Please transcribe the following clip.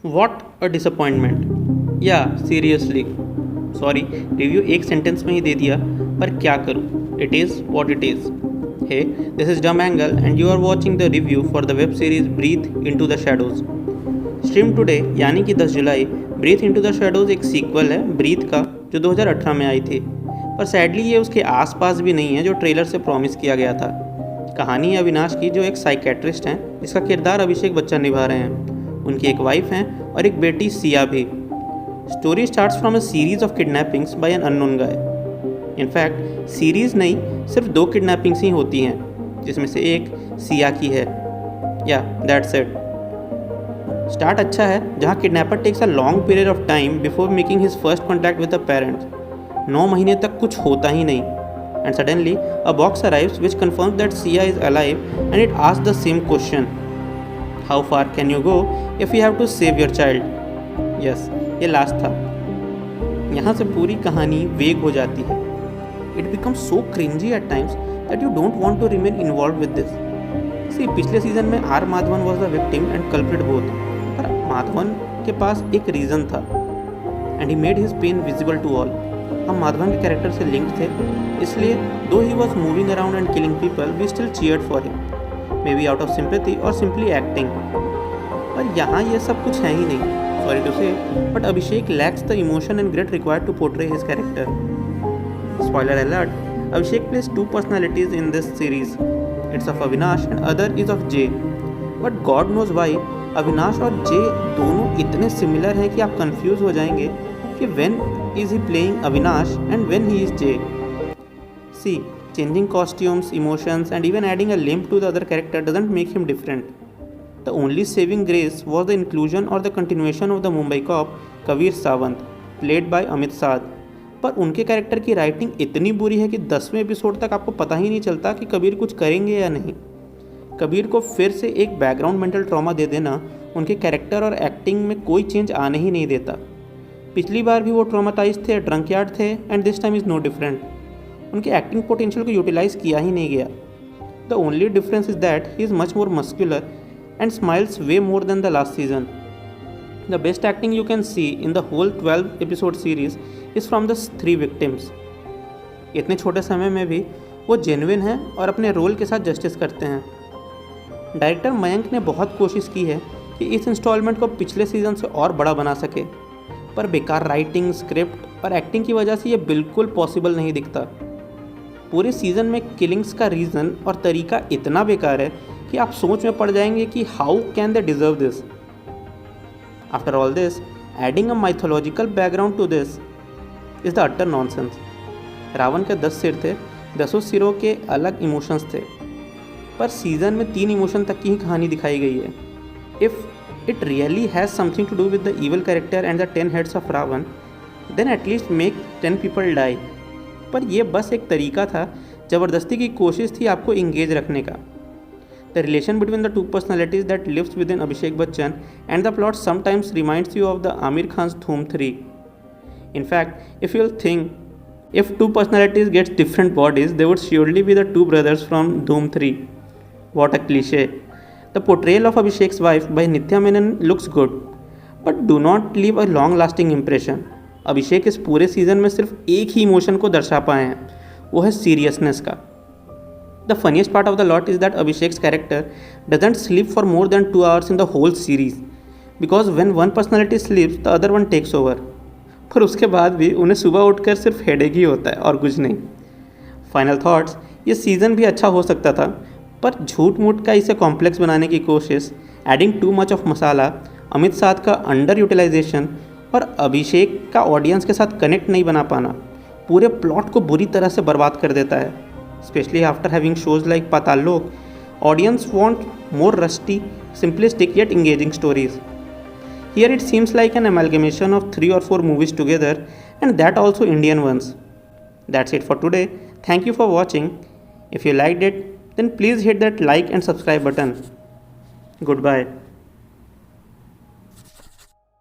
What a disappointment. या seriously sorry, review एक sentence में ही दे दिया, पर क्या करूँ, it is what it is. Hey, this is dumb angle and you are watching the review for the web series breathe into the shadows. Stream today यानी कि 10 जुलाई। ब्रीथ इनटू द शैडोज एक सीक्वल है breathe का, जो 2018 में आई थी, पर सैडली ये उसके आसपास भी नहीं है जो ट्रेलर से प्रॉमिस किया गया था। कहानी है अविनाश की, जो एक साइकेट्रिस्ट हैं जिसका किरदार अभिषेक बच्चन निभा रहे हैं। उनकी एक वाइफ हैं और एक बेटी सिया भी। Story starts from a series of kidnappings by an unknown guy. In fact series नहीं, सिर्फ 2 किडनैपिंग्स ही होती हैं, जिसमें से एक सिया की है। या दैट्स इट। स्टार्ट अच्छा है, जहाँ kidnapper takes a long period of time before making his first contact with the parents. 9 महीने तक कुछ होता ही नहीं, and suddenly a box arrives which confirms that Siya is alive and it asks the same question, how far can you go if you have to save your child. Yes, ये last था। यहाँ से पूरी कहानी वेग हो जाती है। It becomes so cringey at times that you don't want to remain involve with this. See, पिछले सीजन में R Madhavan was the victim and culprit both, पर माधवन के पास एक रीज़न था and he made his pain visible to all. हम माधवन के character से लिंक्ड थे, इसलिए though he was moving around and killing people, we still cheered for him, maybe out of sympathy और सिंपली एक्टिंग। पर यहाँ ये सब कुछ है ही नहीं, sorry to say, but Abhishek lacks the emotion and grit required to portray his character. Spoiler alert, Abhishek plays 2 personalities in this series. It's of Avinash and other is of J, but god knows why Avinash और J दोनों इतने similar हैं कि आप confuse हो जाएंगे कि when is he playing Avinash and when he is J. See, changing costumes, emotions, and even adding a limp to the other character doesn't make him different. The only saving grace was the inclusion or the continuation of the Mumbai cop Kabir Sawant, played by Amit Saad. पर उनके character की writing इतनी बुरी है कि 10वें episode तक आपको पता ही नहीं चलता कि कबीर कुछ करेंगे या नहीं। कबीर को फिर से एक बैकग्राउंड मेंटल ट्रॉमा दे देना उनके कैरेक्टर और एक्टिंग में कोई चेंज आने ही नहीं देता। पिछली बार भी वो ट्रॉमाटाइज थे, ड्रंकयार्ड थे, and this time is no different. उनके एक्टिंग पोटेंशियल को यूटिलाइज किया ही नहीं गया। The only difference is that he is much more muscular and smiles way more than the last season. The best acting you can see in the whole 12 episode series is from the 3 victims. इतने छोटे समय में भी वो genuine हैं और अपने role के साथ जस्टिस करते हैं। डायरेक्टर मयंक ने बहुत कोशिश की है कि इस इंस्टॉलमेंट को पिछले सीजन से और बड़ा बना सके, पर बेकार राइटिंग, स्क्रिप्ट और एक्टिंग की वजह से ये बिल्कुल पॉसिबल नहीं दिखता। पूरे सीज़न में किलिंग्स का रीज़न और तरीका इतना बेकार है कि आप सोच में पड़ जाएंगे कि how can they deserve this. After all this, adding a mythological background to this is the utter nonsense. Ravan के 10 सिर थे, 10 सिरों के अलग इमोशंस थे, पर सीज़न में 3 इमोशन तक की ही कहानी दिखाई गई है। If it really has something to do with the evil character and the 10 heads of Ravan, then at least make 10 people die. पर यह बस एक तरीका था, ज़बरदस्ती की कोशिश थी आपको इंगेज रखने का। The relation between the 2 personalities that lives within Abhishek Bachchan and the plot sometimes reminds you of the Aamir Khan's Dhoom 3। In fact, if you'll think, if 2 personalities get different bodies, they would surely be the 2 brothers from Dhoom 3. What a cliche. The portrayal of Abhishek's wife by Nithya Menon looks good, but do not leave a long-lasting impression. अभिषेक इस पूरे season में सिर्फ एक ही emotion को दर्शा पाए हैं, वो है सीरियसनेस का। The funniest part of the lot is that Abhishek's character doesn't sleep for more than 2 hours in the whole series, because when one personality sleeps the other one takes over. पर उसके बाद भी उन्हें सुबह उठकर सिर्फ हेडेक ही होता है और कुछ नहीं। फाइनल थॉट्स, ये सीज़न भी अच्छा हो सकता था, पर झूठ मूठ का इसे कॉम्प्लेक्स बनाने की कोशिश, एडिंग टू मच ऑफ मसाला, अमित साध का अंडर यूटिलाइजेशन और अभिषेक का ऑडियंस के साथ कनेक्ट नहीं बना पाना पूरे प्लॉट को बुरी तरह से बर्बाद कर देता है। Specially after having shows like Paatal Lok, audience want more rusty, simplistic yet engaging stories. Here it seems like an amalgamation of 3 or 4 movies together, and that also Indian ones. That's it for today. Thank you for watching. If you liked it, then please hit that like and subscribe button. Goodbye.